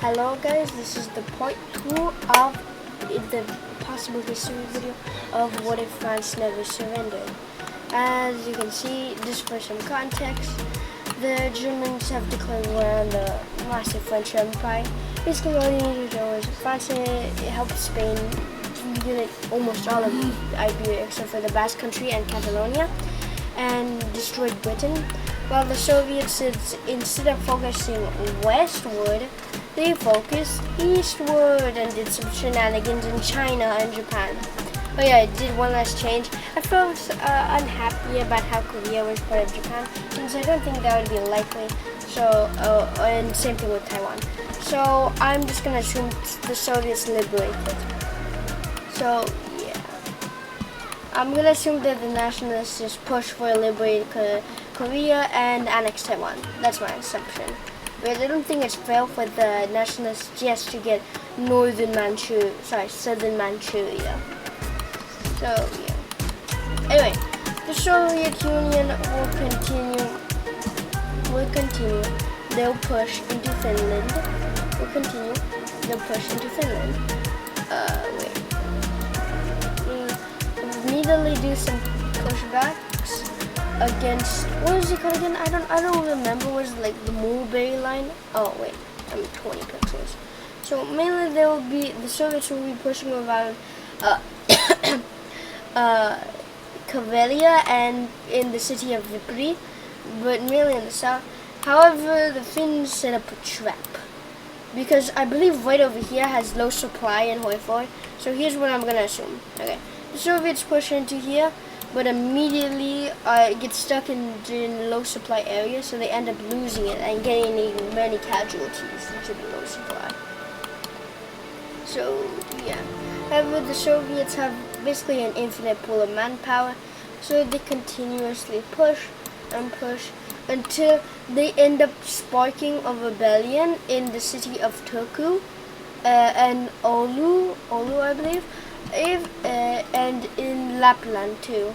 Hello guys, this is the part 2 of the possible history video of what if France never surrendered. As you can see, just for some context, the Germans have declared war on the massive French Empire. Basically all you need to know is France helped Spain unite almost all of Iberia except for the Basque Country and Catalonia, and destroyed Britain, while the Soviets, instead of focusing westward, they focused eastward and did some shenanigans in China and Japan. Oh yeah, I did one last change. I felt unhappy about how Korea was part of Japan, since I don't think that would be likely. So, and same thing with Taiwan. So I'm just gonna assume the Soviets liberated. So yeah, I'm gonna assume that the nationalists just pushed for liberated Korea and annexed Taiwan. That's my assumption. But I don't think it's fair for the nationalists just to get southern Manchuria. So yeah. Anyway, the Soviet Union will continue. They'll push into Finland. They'll push into Finland. Immediately do some pushbacks against, what is it called again? I don't remember. Was it like the Mulberry Line? Oh wait, I'm 20 pixels. So mainly the Soviets will be pushing around Karelia and in the city of Vipri, but mainly in the south. However, the Finns set up a trap, because I believe right over here has low supply in Hoi. So here's what I'm gonna assume. Okay, the Soviets push into here, but immediately get stuck in low supply area, so they end up losing it and getting many casualties due to the low supply. So yeah, however, the Soviets have basically an infinite pool of manpower, so they continuously push and push until they end up sparking a rebellion in the city of Turku and Oulu I believe, and in Lapland too,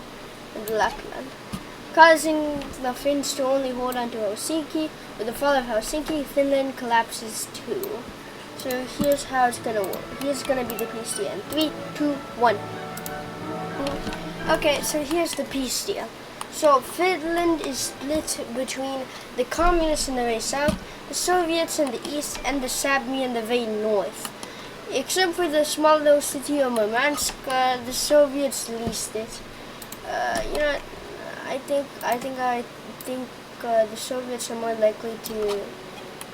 causing the Finns to only hold on to Helsinki. With the fall of Helsinki, Finland collapses too. So here's how it's gonna work. Here's gonna be the peace deal. 3, 2, 1. Okay, so here's the peace deal. So Finland is split between the communists in the very south, the Soviets in the east, and the Sapmi in the very north. Except for the small little city of Murmansk, the Soviets leased it. I think the Soviets are more likely to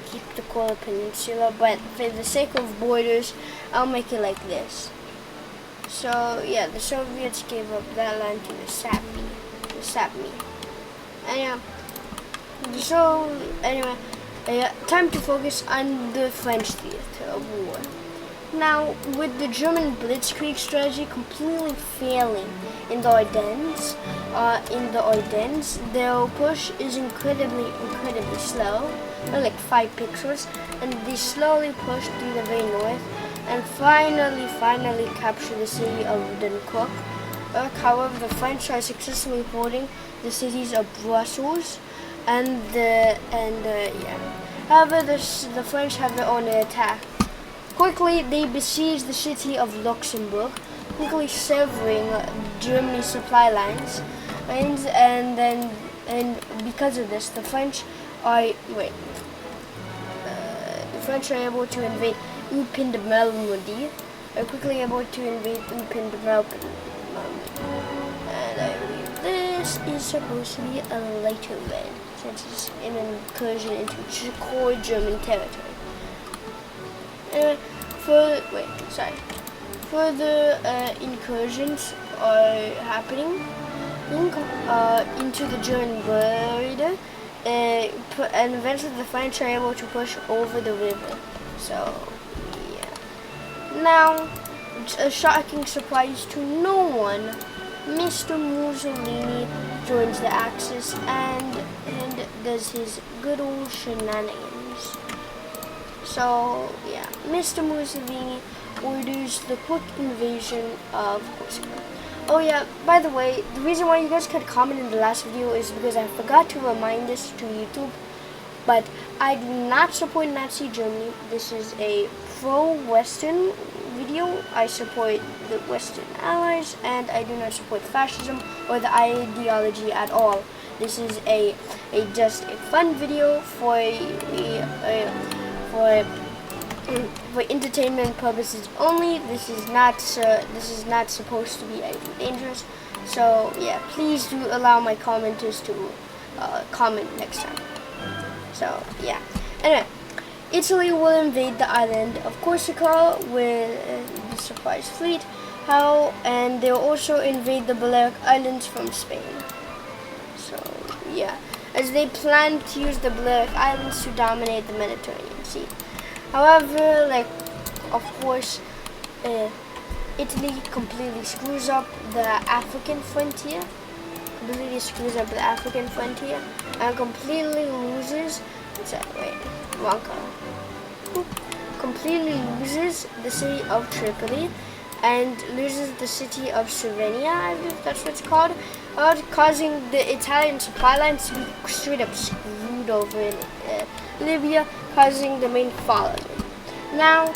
keep the Kola Peninsula, but for the sake of borders, I'll make it like this. So yeah, the Soviets gave up that land to the Sapmi. Time to focus on the French theater of war. Now, with the German blitzkrieg strategy completely failing in the Ardennes, their push is incredibly slow, like 5 pixels, and they slowly push through the very north and finally capture the city of Dunkirk. However, the French are successfully holding the cities of Brussels However, the French have their own attack. Quickly, they besiege the city of Luxembourg, quickly severing Germany's supply lines, and because of this, the French are able to invade Upinde-Melmudi. Are quickly able to invade Upinde-Melmudi. And I believe this is supposed to be a lighter red, since it's an incursion into core German territory. Further incursions are happening into the German border, and eventually the French are able to push over the river. So yeah. Now, a shocking surprise to no one, Mr. Mussolini joins the Axis and does his good old shenanigans. So yeah, Mr. Mussolini orders the quick invasion of Corsica. Oh yeah, by the way, the reason why you guys could comment in the last video is because I forgot to remind this to YouTube. But I do not support Nazi Germany. This is a pro-Western video. I support the Western allies, and I do not support fascism or the ideology at all. This is just a fun video for entertainment purposes only. This is not supposed to be anything dangerous. So yeah, please do allow my commenters to comment next time. So yeah. Anyway, Italy will invade the island of Corsica with the surprise fleet. And they'll also invade the Balearic Islands from Spain. So yeah, as they plan to use the Balearic Islands to dominate the Mediterranean Sea. However, of course, Italy completely screws up the African frontier. And completely loses. Completely loses the city of Tripoli and loses the city of Slovenia, I believe that's what it's called, causing the Italian supply lines to be straight up screwed over in Libya, causing the main following. Now,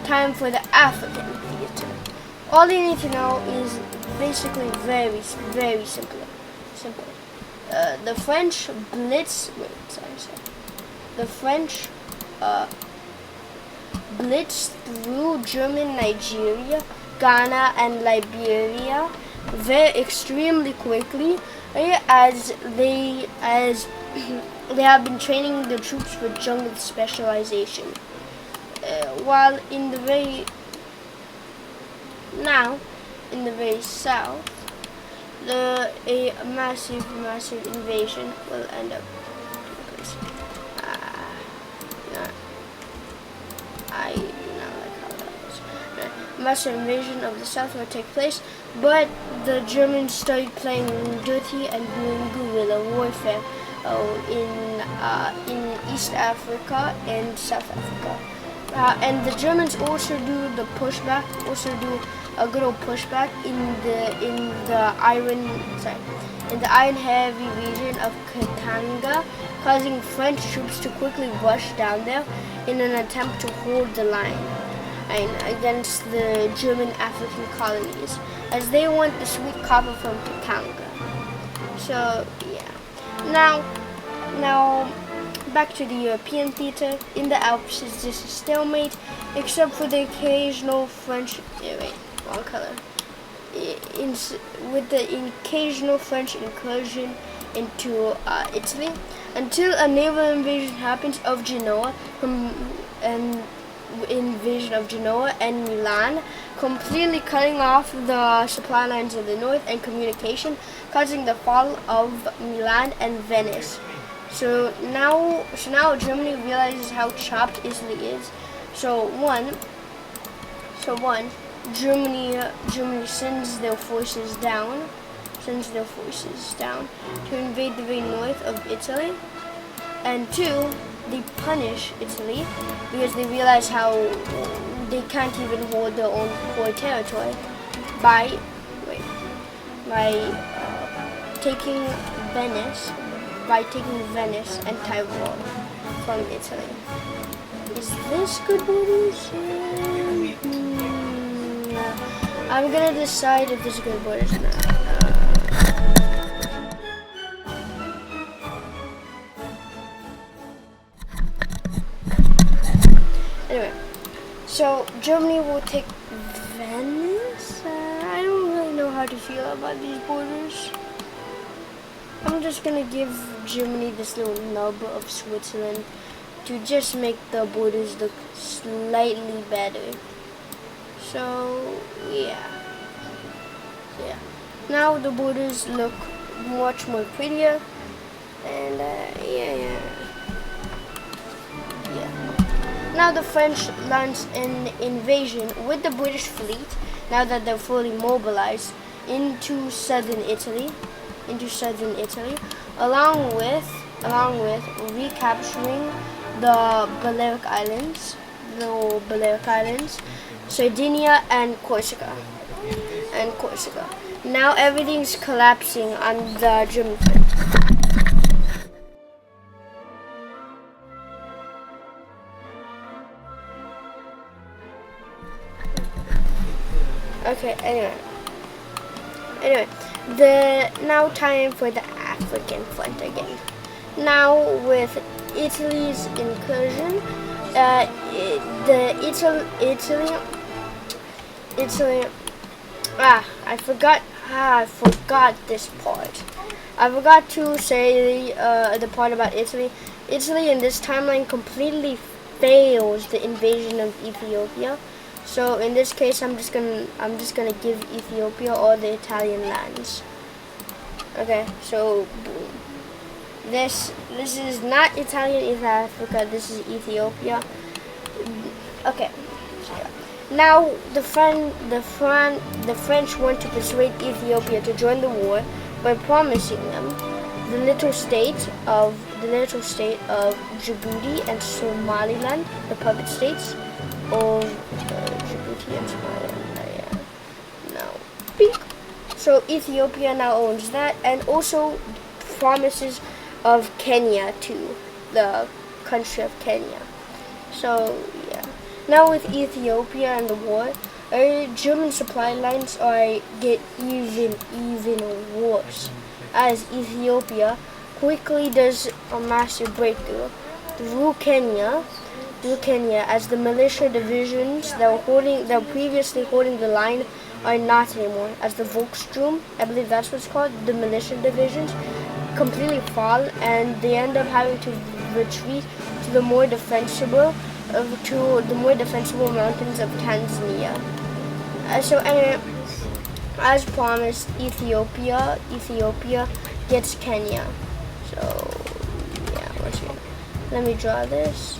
time for the African theater. All you need to know is basically very, very simple. The French blitzed through German Nigeria, Ghana, and Liberia extremely quickly, as they have been training the troops for jungle specialization. While in the very south, a massive invasion will end up taking place. I do not like how that was. Massive invasion of the south will take place, but the Germans started playing dirty and doing guerrilla warfare in East Africa and South Africa. And the Germans also do a good old pushback in the iron heavy region of Katanga, causing French troops to quickly rush down there in an attempt to hold the line against the German African colonies, as they want the sweet copper from Katanga. So yeah. Now back to the European theater. In the Alps is just a stalemate, except for the occasional French with the occasional French incursion into Italy, until a naval invasion happens of Genoa and Milan, completely cutting off the supply lines of the north and communication, causing the fall of Milan and Venice. So now Germany realizes how chopped Italy is. So Germany sends their forces down to invade the very north of Italy, and two, they punish Italy because they realize how they can't even hold their own core territory by taking Venice and Tyrol from Italy. Is this good borders? I'm gonna decide if this is good borders or not. Anyway, so Germany will take Venice. I don't really know how to feel about these borders. I'm just gonna give Germany this little nub of Switzerland to just make the borders look slightly better. So yeah. Now the borders look much more prettier, and yeah. Now the French launch an invasion with the British fleet, now that they're fully mobilized, into southern Italy, along with recapturing the Balearic Islands, Sardinia and Corsica. Now everything's collapsing on the German front. Okay, anyway, the now time for the African front again. Now with Italy's incursion, Italy. I forgot this part. I forgot to say the part about Italy. Italy in this timeline completely fails the invasion of Ethiopia. So in this case, I'm just gonna give Ethiopia all the Italian lands. Okay, so boom. This is not Italian East Africa. This is Ethiopia. Okay. Now the French want to persuade Ethiopia to join the war by promising them the little state of Djibouti and Somaliland, the puppet states of Djibouti and Somaliland. Now, beep. So Ethiopia now owns that, and also promises of Kenya too, the country of Kenya. So yeah. Now with Ethiopia and the war, German supply lines get even worse, as Ethiopia quickly does a massive breakthrough through Kenya, as the militia divisions that were previously holding the line are not anymore, as the Volkssturm, I believe that's what it's called, the militia divisions, completely fall, and they end up having to retreat to the more defensible mountains of Tanzania. So anyway, as promised, Ethiopia gets Kenya. So yeah, let me draw this.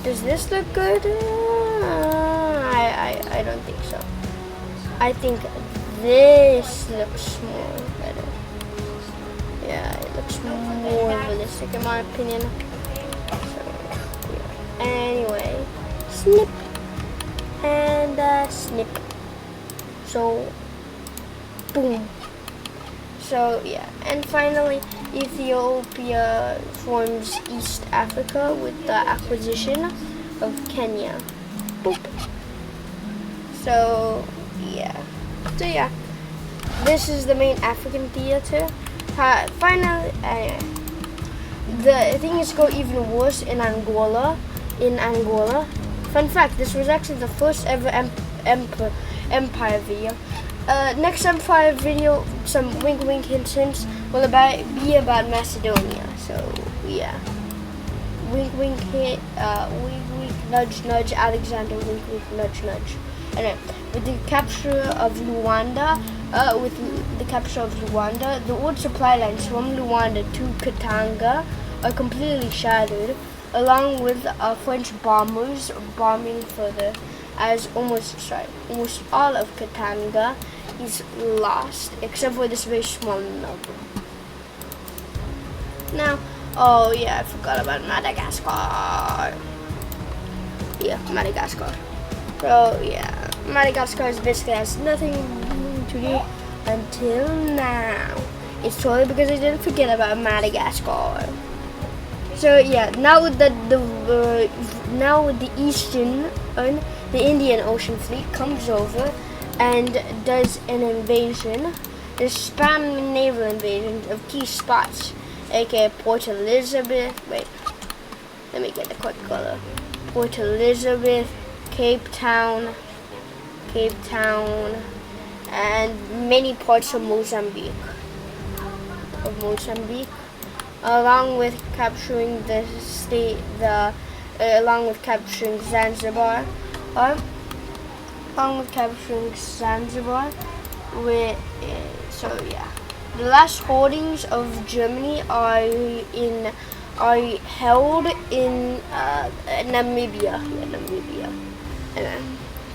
Does this look good? I don't think so. I think this looks more better. Yeah, it looks more realistic in my opinion. So, yeah. Anyway, snip and snip. So, boom. So yeah, and finally, Ethiopia forms East Africa with the acquisition of Kenya. Boop. So yeah. This is the main African theater. Finally, the things go even worse in Angola. Fun fact: this was actually the first ever empire video. Next empire video, some wink hint, will be about Macedonia. So yeah, wink hint, nudge, Alexander, wink nudge. Anyway, with the capture of Luanda, the old supply lines from Luanda to Katanga are completely shattered, along with French bombers bombing further, as almost all of Katanga is lost, except for this very small number. Now, oh yeah, I forgot about Madagascar. Yeah, Madagascar. So yeah, Madagascar basically has nothing to do until now. It's totally because I didn't forget about Madagascar. So yeah, now that the Indian Ocean Fleet comes over and does an invasion, a spam naval invasion of key spots, aka Port Elizabeth. Wait, let me get the correct color. Port Elizabeth, Cape Town, and many parts of Mozambique. Along with capturing Zanzibar, the last holdings of Germany are held in Namibia. And then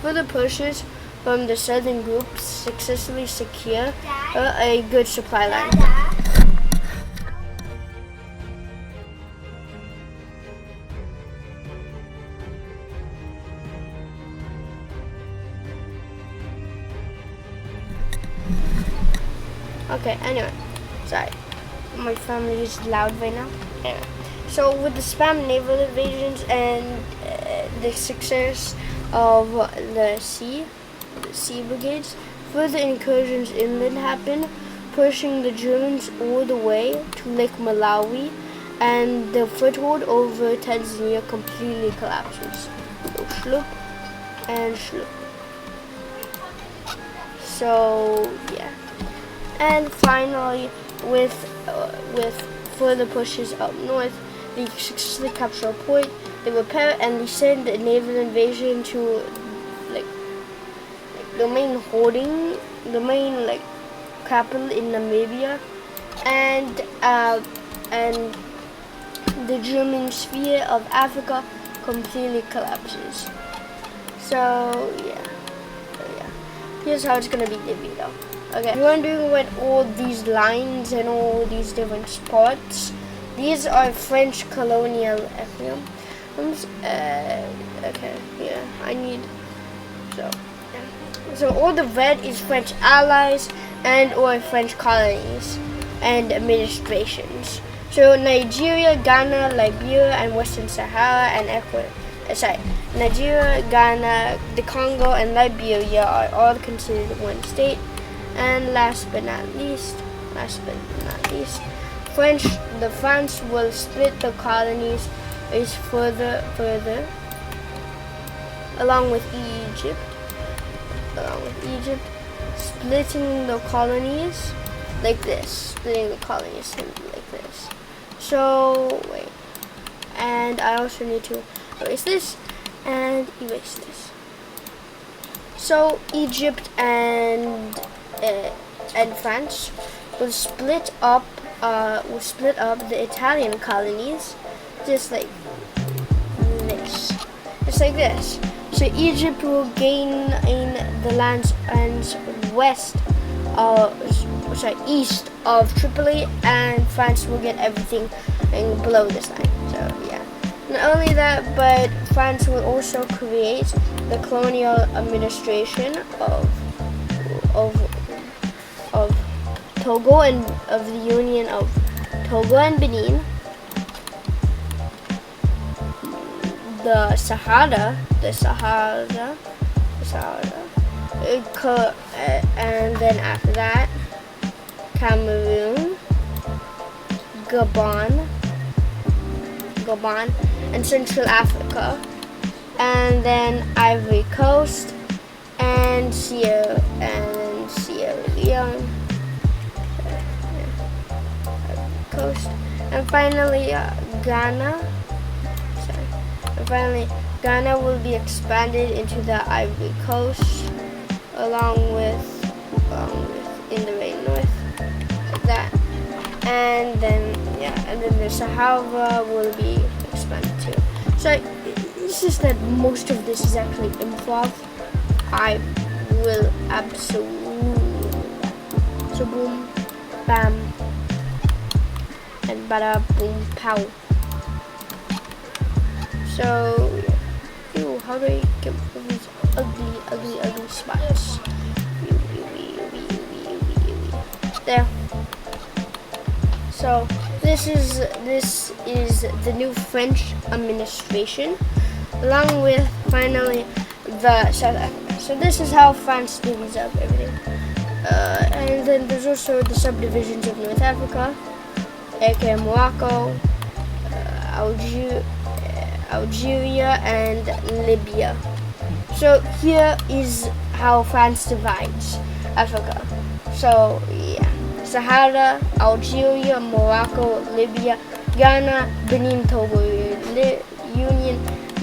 further pushes from the southern group successfully secure a good supply line. Okay, anyway, sorry, my family is loud right now. Yeah. So with the spam naval invasions and the success of the sea brigades, further incursions inland happened, pushing the Germans all the way to Lake Malawi, and the foothold over Tanzania completely collapses. So schlup and schlup. So yeah, and finally, with further pushes up north, they successfully capture a point. They repair and they send a naval invasion to like the main holding, the main like capital in Namibia, and the German sphere of Africa completely collapses. So yeah. Here's how it's gonna be divvied up. Okay, you're wondering what all these lines and all these different spots. These are French colonial eponyms. Okay, yeah, I need so all the red is French allies and or French colonies and administrations. So Nigeria, Ghana, Liberia, and Western Sahara and Ecuador. Nigeria, Ghana, the Congo, and Liberia are all considered one state. And last but not least, France will split the colonies is further, along with Egypt, splitting the colonies like this, like this. So wait, and I also need to erase this and erase this. So Egypt and France will split up the Italian colonies just like this. So Egypt will gain in the lands east of Tripoli, and France will get everything below this line. So yeah. Not only that, but France will also create the colonial administration of Togo and of the Union of Togo and Benin, the Sahara, and then after that, Cameroon, Gabon, and Central Africa, and then Ivory Coast, and Sierra Leone, and finally Ghana. Ghana will be expanded into the Ivory Coast, along with in the very north, like that, and then the Sahara will be expanded too. So it's just that most of this is actually improv. I will absolutely so boom, bam, and bada boom pow. So, ew, how do I get rid of these ugly spots? There. So this is the new French administration, along with finally the South Africa. So this is how France divvies up everything. And then there's also the subdivisions of North Africa, aka Morocco, Algeria, and Libya. So here is how France divides Africa. So yeah, Sahara, Algeria, Morocco, Libya, Ghana, Benin, Togo, Union,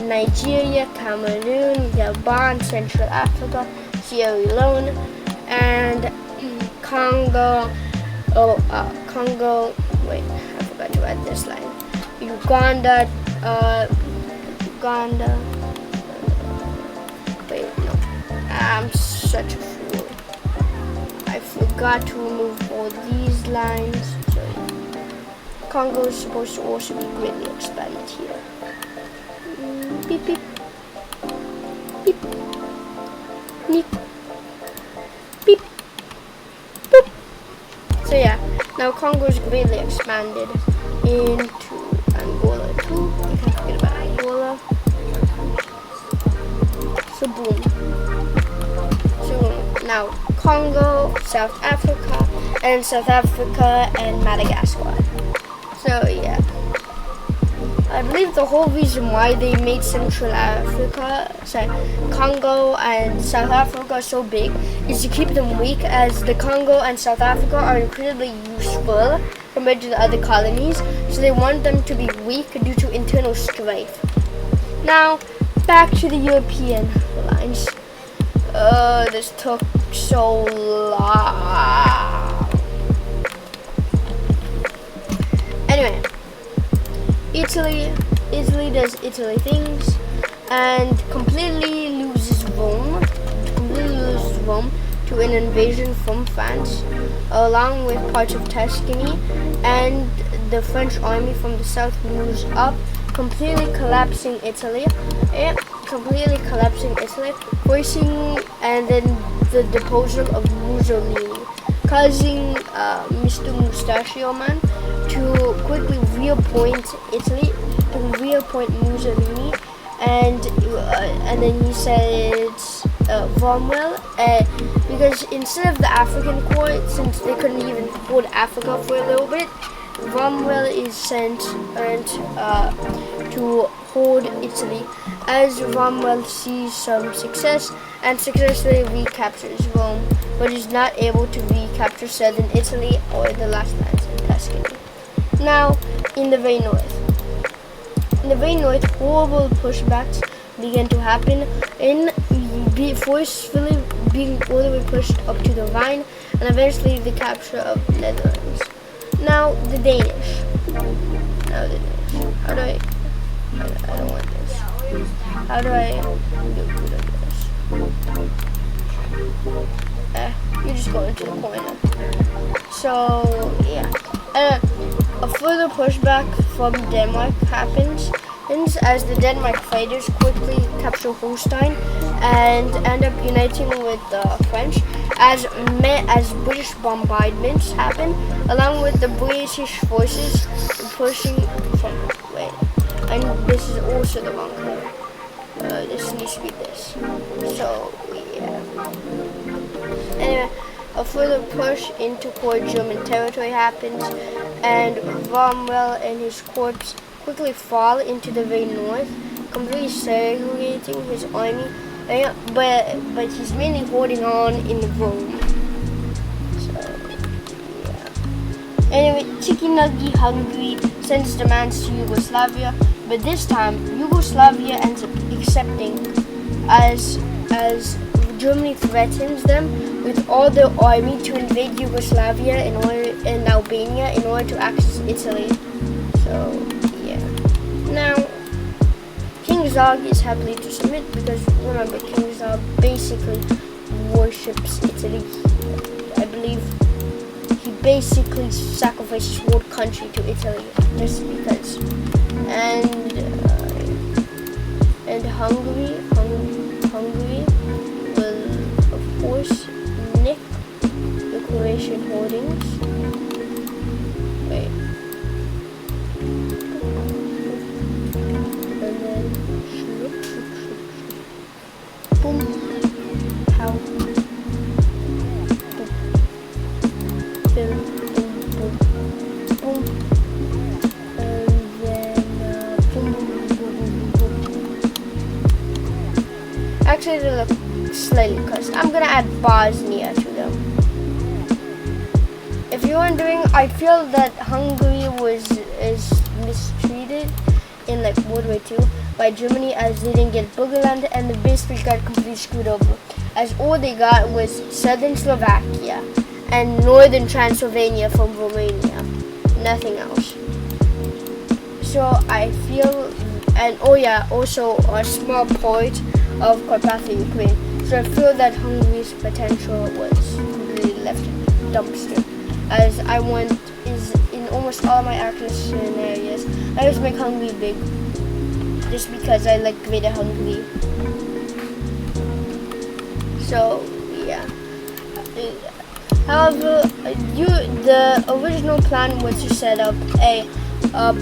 Nigeria, Cameroon, Gabon, Central Africa, Sierra Leone, and Congo. Wait, I forgot to add this line. Uganda. Wait, no. I'm such a fool. I forgot to remove all these lines. So Congo is supposed to also be greatly expanded here. Beep beep. Beep. Beep. Beep. Boop. So yeah, now Congo is greatly expanded into now Congo, South Africa, and South Africa and Madagascar. So yeah, I believe the whole reason why they made Congo and South Africa so big is to keep them weak, as the Congo and South Africa are incredibly useful compared to the other colonies, so they want them to be weak due to internal strife. Now, back to the European lines. This took so long. Anyway, Italy does Italy things and completely loses Rome to an invasion from France, along with parts of Tuscany, and the French army from the south moves up, completely collapsing Italy, forcing and then the deposal of Mussolini, causing Mr. Mustachio Man to quickly reappoint Mussolini, and then he said Cromwell, because instead of the African court, since they couldn't even hold Africa for a little bit, Cromwell is sent to hold Italy, as Cromwell sees some success and successfully recaptures Rome, but is not able to recapture southern Italy or the last lands in Tuscany. Now, in the very north, horrible pushbacks began to happen, forcefully being all the way pushed up to the Rhine, and eventually the capture of the Netherlands. Now the Danish. How do I don't want this. How do I do good at this? You just go into the corner. So yeah. A further pushback from Denmark happens as the Denmark fighters quickly capture Holstein and end up uniting with the French, as British bombardments happen, along with the British forces pushing from. Wait, and this is also the wrong color. This needs to be this. So yeah. Anyway, a further push into core German territory happens, and Cromwell and his corps quickly fall into the very north, completely segregating his army, but he's mainly holding on in Rome. So, yeah. Anyway, Chikinagi Hungary sends demands to Yugoslavia, but this time Yugoslavia ends up accepting, as Germany threatens them with all their army to invade Yugoslavia and Albania in order to access Italy. So yeah. Now King Zog is happy to submit, because remember, King Zog basically worships Italy. I believe he basically sacrifices his whole country to Italy just because. And Hungary will, of course, nick the Croatian holdings. Wait. And then boom, pow, boom, boom, boom, boom, and then boom, boom, boom, boom, boom. Actually, they look slightly cursed. I'm gonna add Bosnia to them. If you're wondering, I feel that Hungary is mistreated in like World War II by Germany, as they didn't get Burgenland and they basically got completely screwed over, as all they got was southern Slovakia and northern Transylvania from Romania, nothing else. So I feel, and also a small part of Carpathian Ukraine. So I feel that Hungary's potential was completely left dumpster, as I want is in almost all my action scenarios, I just make Hungary big, just because I like Greater Hungary. So yeah. However, the original plan was to set up a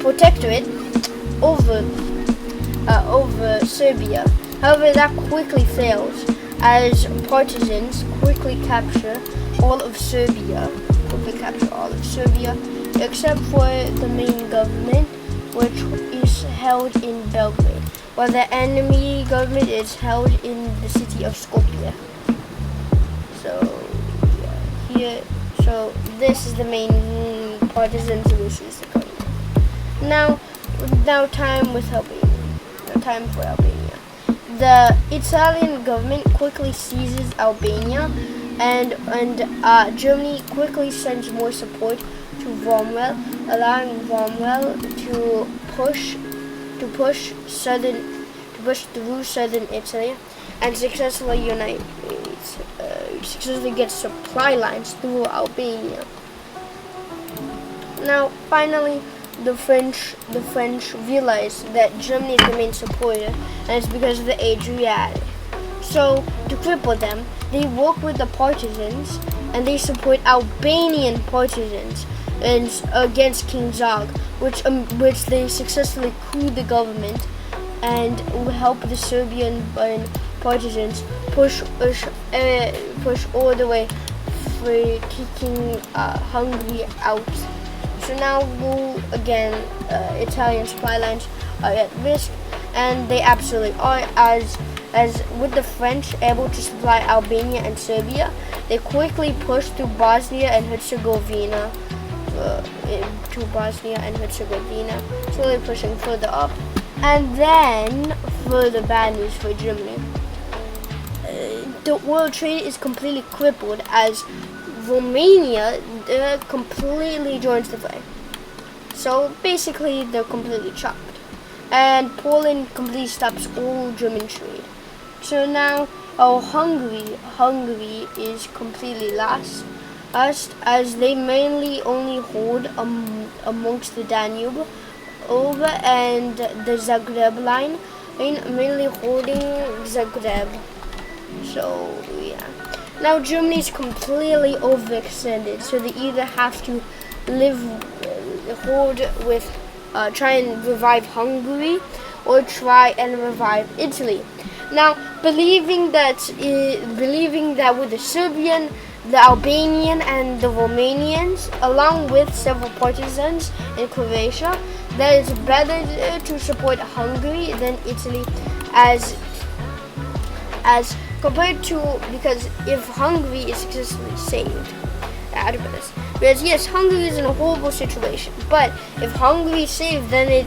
protectorate over Serbia. However, that quickly fails, as partisans quickly capture all of Serbia, except for the main government, which is held in Belgrade, while the enemy government is held in the city of Skopje. So this is the main partisans versus the government. Now time for Albania. The Italian government quickly seizes Albania, and Germany quickly sends more support to Cromwell, allowing Cromwell to push through southern Italy and successfully get supply lines through Albania. Now, finally, the French realize that Germany is the main supporter, and it's because of the Adriatic. So, to cripple them, they work with the partisans, and they support Albanian partisans against King Zog, which they successfully coup the government and will help the Serbian partisans push all the way for kicking Hungary out. So now, Italian supply lines are at risk, and they absolutely are, as with the French able to supply Albania and Serbia, they quickly push through Bosnia and Herzegovina, slowly pushing further up. And then, further bad news for Germany. The world trade is completely crippled as Romania completely joins the fray. So basically, they're completely chopped. And Poland completely stops all German trade. So now, Hungary is completely lost, as they mainly only hold amongst the Danube over and the Zagreb line, mainly holding Zagreb. So yeah. Now Germany is completely overextended, so they either have to try and revive Hungary, or try and revive Italy. Now, believing that with the Serbian, the Albanian, and the Romanians, along with several partisans in Croatia, that it's better to support Hungary than Italy, as compared to, because if Hungary is successfully saved out of this, because yes, Hungary is in a horrible situation, but if Hungary is saved, then it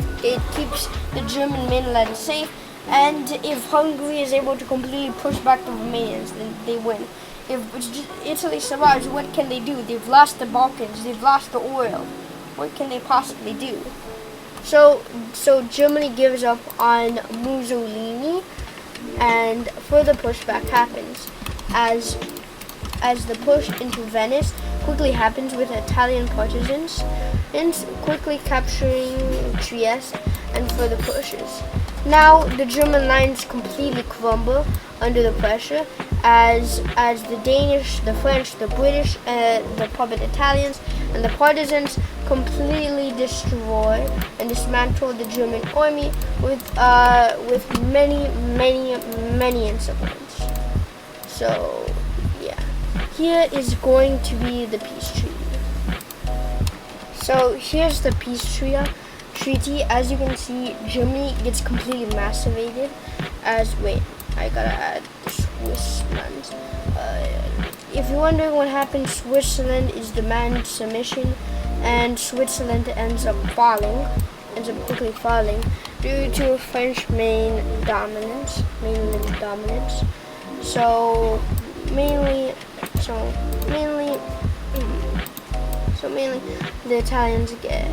keeps the German mainland safe, and if Hungary is able to completely push back the Romanians, then they win. If Italy survives, what can they do? They've lost the Balkans, they've lost the oil. What can they possibly do? So Germany gives up on Mussolini, and further pushback happens as the push into Venice quickly happens with Italian partisans and quickly capturing Trieste, and further pushes. Now the German lines completely crumble under the pressure as the Danish, the French, the British, the puppet Italians, and the partisans completely destroy and dismantle the German army with many incidents. So yeah, here is going to be the peace treaty. So here's the peace treaty. As you can see, Germany gets completely massivated. I gotta add Switzerland. If you're wondering what happened, Switzerland is demand submission, and Switzerland ends up quickly falling due to French mainland dominance. So mainly the Italians get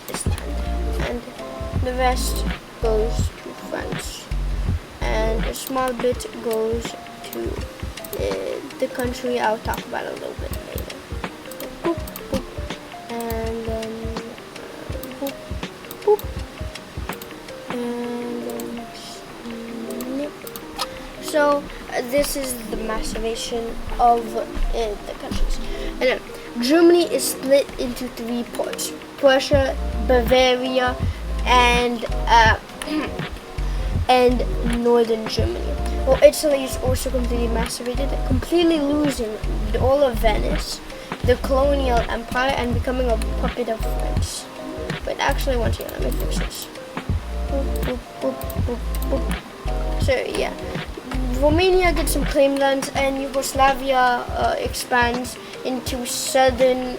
this land, and the rest goes to France, and a small bit goes to the country I'll talk about a little bit later. Boop, boop. And then boop, boop. And then snip. So this is the massivation of the countries. And then Germany is split into 3 parts: Prussia, Bavaria, and northern Germany. Well, Italy is also completely macerated, completely losing all of Venice, the colonial empire, and becoming a puppet of France. But actually, once again, let me fix this. Boop, boop, boop, boop, boop. So yeah, Romania gets some claim lands, and Yugoslavia expands into southern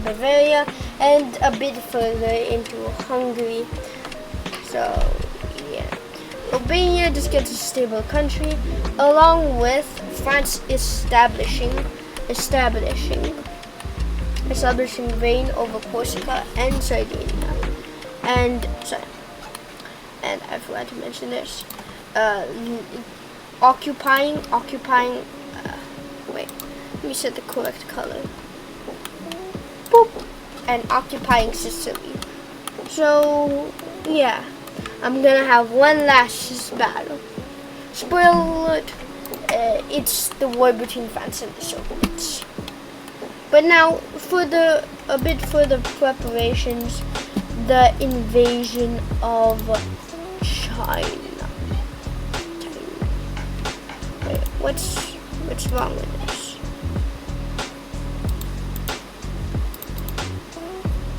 Bavaria and a bit further into Hungary. So yeah, Albania just gets a stable country, along with France establishing reign over Corsica and Sardinia. And I forgot to mention this. Occupying. Wait, let me set the correct color. Boop, and occupying Sicily. So yeah, I'm gonna have one last battle. Spoiler alert, it's the war between France and the Soviets. But now, a bit further preparations, the invasion of China. Wait, what's wrong with this?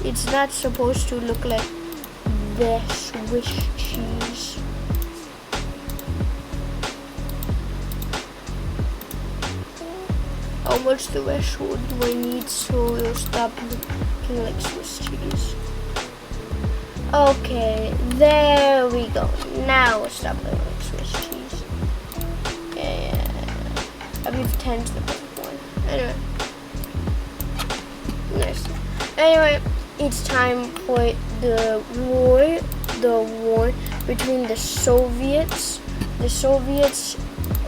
It's not supposed to look like the Swiss cheese. How much the threshold do I need so it'll stop looking like Swiss cheese? Okay, there we go. Now it'll stop looking like Swiss cheese. Yeah. I believe 10's the perfect one. Anyway. Nice. Anyway, it's time for the war between the Soviets,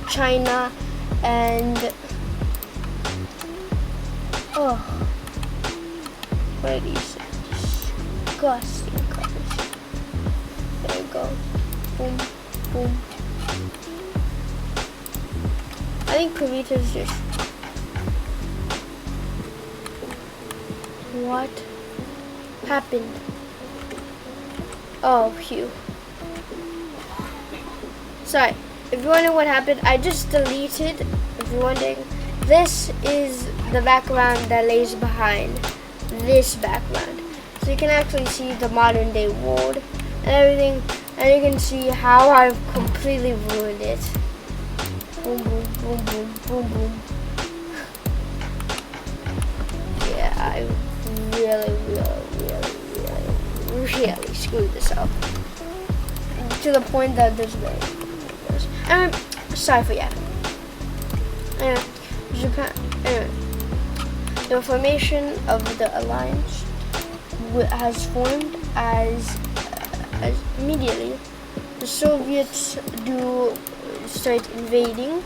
China, and what are these disgusting colors? There we go. Boom, boom. I think Kavita's just. What happened? Oh, phew. Sorry. If you wonder what happened, I just deleted. If you're wondering, this is the background that lays behind this background. So you can actually see the modern day world and everything, and you can see how I've completely ruined it. Boom, boom, boom, boom, boom, boom. Yeah, I really screwed this up. To the point that there's very videos. Anyway, sorry for that. Anyway, Japan. Anyway, the formation of the alliance has formed as immediately the Soviets do start invading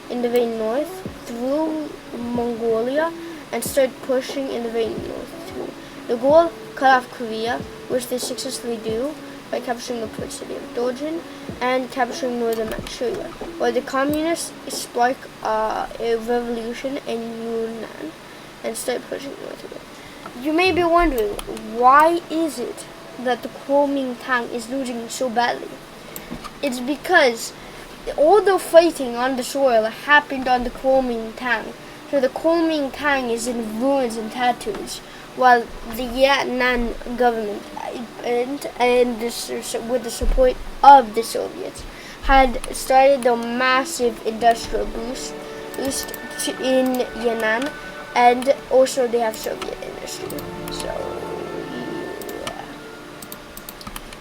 in the very north through Mongolia and start pushing in the very north too. The goal, cut off Korea, which they successfully do by capturing the port city of Dojin and capturing northern Manchuria, while the communists spark a revolution in Yunnan and start pushing northward. You may be wondering, why is it that the Kuomintang is losing so badly? It's because all the fighting on the soil happened on the Kuomintang. So the Kuomintang is in ruins and tattoos, while the Vietnam government and with the support of the Soviets had started a massive industrial boost in Yan'an, and also they have Soviet industry. So yeah.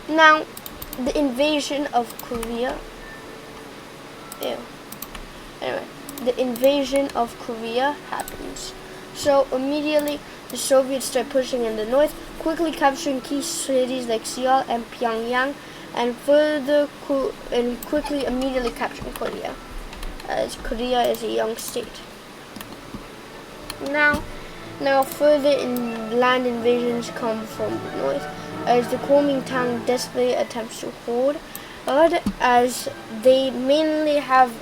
Now the invasion of Korea. Anyway, the invasion of Korea happens. So immediately the Soviets start pushing in the north, quickly capturing key cities like Seoul and Pyongyang, and quickly immediately capturing Korea, as Korea is a young state. Now further land invasions come from the north, as the Kuomintang desperately attempts to hold, as they mainly have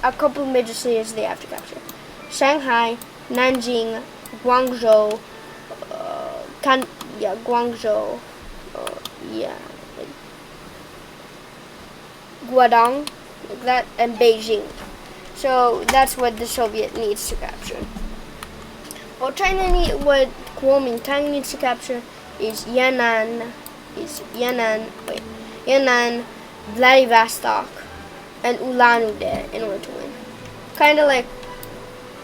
a couple major cities they have to capture: Shanghai, Nanjing, Guangzhou, Guangdong, like that, and Beijing. So that's what the Soviet needs to capture. What Kuomintang needs to capture is Yan'an, Vladivostok, and Ulan-Ude in order to win. Kind of like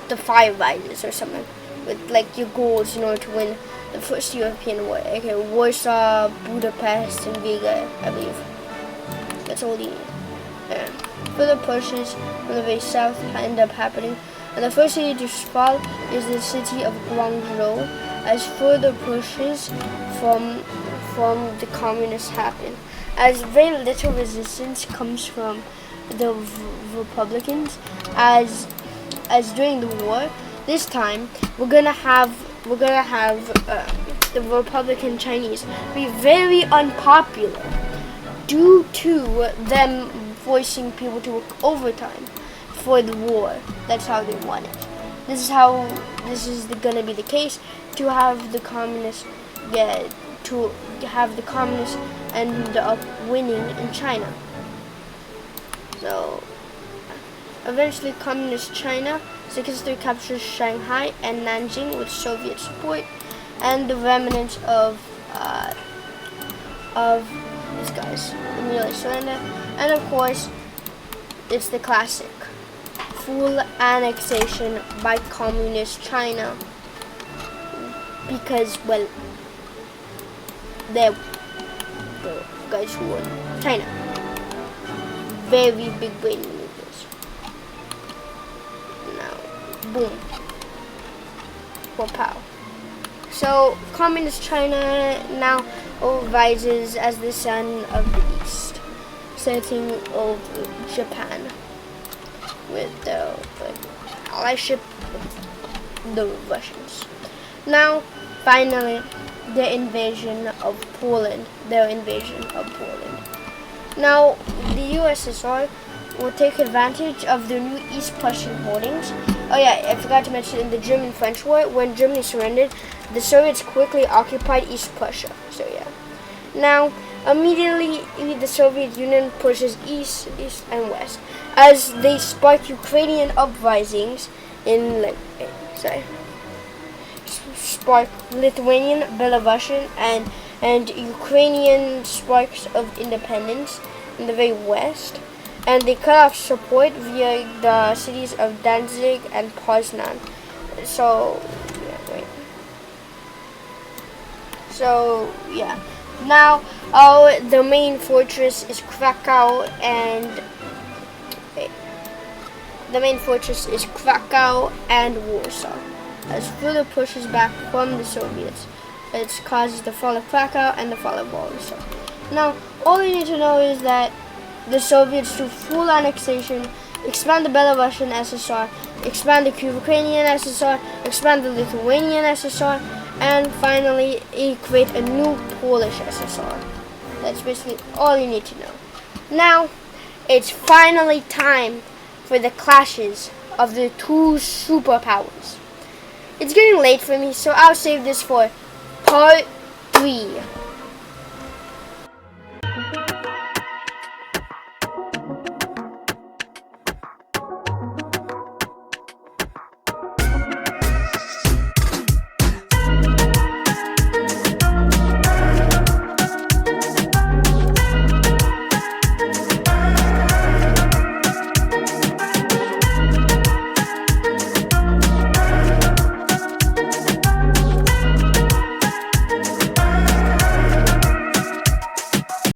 the Five Eyes or something, with like your goals in order to win the first European war. Okay, Warsaw, Budapest, and Riga, I believe. That's all you need. And further pushes from the very south end up happening, and the first city to fall is the city of Guangzhou, as further pushes from the communists happen. As very little resistance comes from the Republicans, as during the war, this time we're gonna have the Republican Chinese be very unpopular due to them forcing people to work overtime for the war. That's how they want it. This is gonna be the case to have the communists end up winning in China. So eventually communist China successfully captures Shanghai and Nanjing with Soviet support, and the remnants of these guys immediately surrender. And of course, it's the classic full annexation by communist China, because, well, they're the guys who won China. Very big brain maneuvers. Now, boom. Pow. So, communist China now rises as the sun of the east, setting over Japan with the allyship of the Russians. Now, finally, their invasion of Poland. Now, the USSR will take advantage of their new East Prussian holdings. Oh yeah, I forgot to mention, in the German-French War, when Germany surrendered, the Soviets quickly occupied East Prussia. So yeah. Now, immediately the Soviet Union pushes east and west, as they spark Ukrainian uprisings spark Lithuanian, Belarusian, and Ukrainian sparks of independence in the very west, and they cut off support via the cities of Danzig and Poznan. Now the main fortress is Krakow and Warsaw. As further pushes back from the Soviets, it causes the fall of Krakow and the fall of Warsaw. Now, all you need to know is that the Soviets do full annexation, expand the Belarusian SSR, expand the Ukrainian SSR, expand the Lithuanian SSR, and finally create a new Polish SSR. That's basically all you need to know. Now, it's finally time for the clashes of the two superpowers. It's getting late for me, so I'll save this for part 3.